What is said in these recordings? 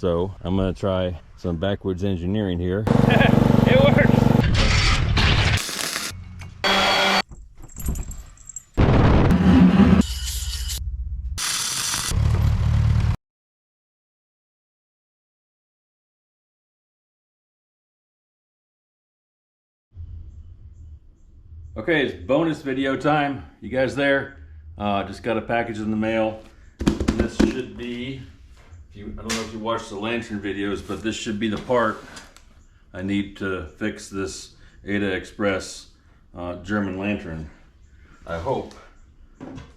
So I'm gonna try some backwoods engineering here. It works. Okay, it's bonus video time. You guys there? Just got a package in the mail. This should be, I don't know if you watched the lantern videos, but this should be the part I need to fix this Ada Express German lantern. I hope.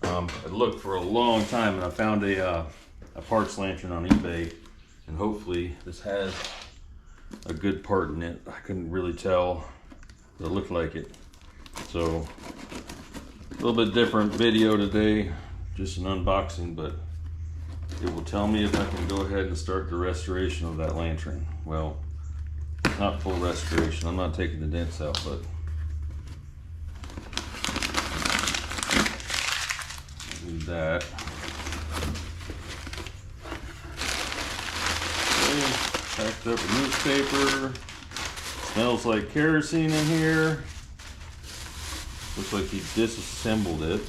I looked for a long time and I found a parts lantern on eBay, and hopefully this has a good part in it. I couldn't really tell, but it looked like it. So a little bit different video today, just an unboxing, but it will tell me if I can go ahead and start the restoration of that lantern. Well, not full restoration. I'm not taking the dents out, but do that. Okay, packed up a newspaper. Smells like kerosene in here. Looks like he disassembled it.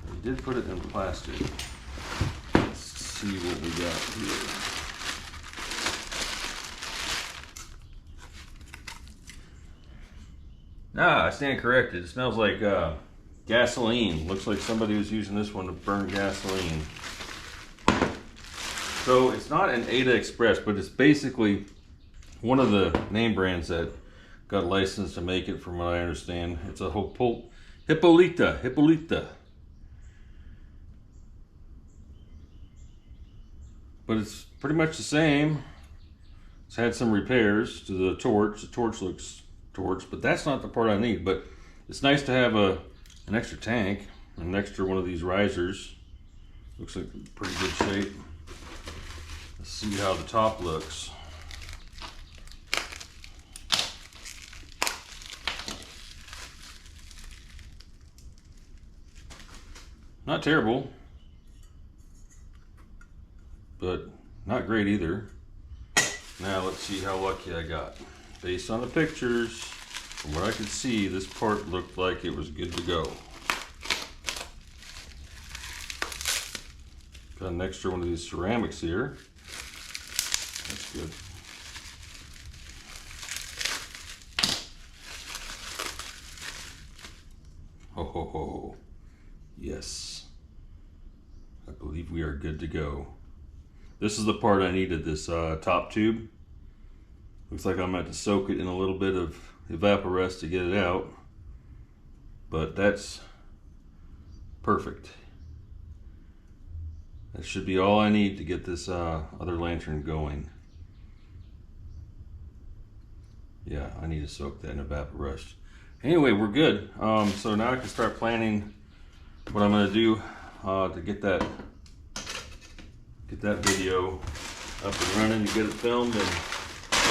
He did put it in plastic. Let's see what we got here. Ah, I stand corrected. It smells like gasoline. Looks like somebody was using this one to burn gasoline. So it's not an Ada Express, but it's basically one of the name brands that got licensed to make it, from what I understand. It's a Hippolyta. But it's pretty much the same. It's had some repairs to the torch. The torch looks torch, but that's not the part I need. But it's nice to have an extra tank, an extra one of these risers. Looks like pretty good shape. Let's see how the top looks. Not terrible, but not great either. Now let's see how lucky I got. Based on the pictures, from what I could see, this part looked like it was good to go. Got an extra one of these ceramics here. That's good. Ho ho ho. Yes. I believe we are good to go. This is the part I needed, this top tube. Looks like I'm going to have to soak it in a little bit of evaporest to get it out. But that's perfect. That should be all I need to get this other lantern going. Yeah, I need to soak that in evaporest. Anyway, we're good. So now I can start planning what I'm going to do to get that video up and running, to get it filmed and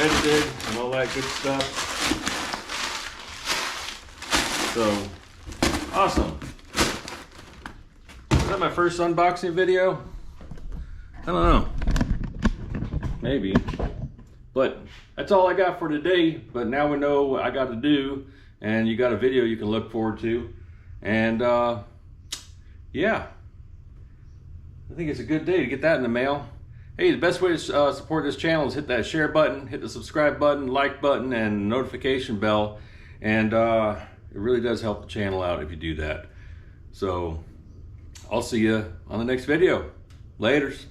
edited and all that good stuff. So, awesome. Is that my first unboxing video? I don't know. Maybe. But that's all I got for today. But now we know what I got to do, and you got a video you can look forward to. And yeah, I think it's a good day to get that in the mail. Hey, the best way to support this channel is hit that share button, hit the subscribe button, like button, and notification bell. And it really does help the channel out if you do that. So I'll see you on the next video. Laters.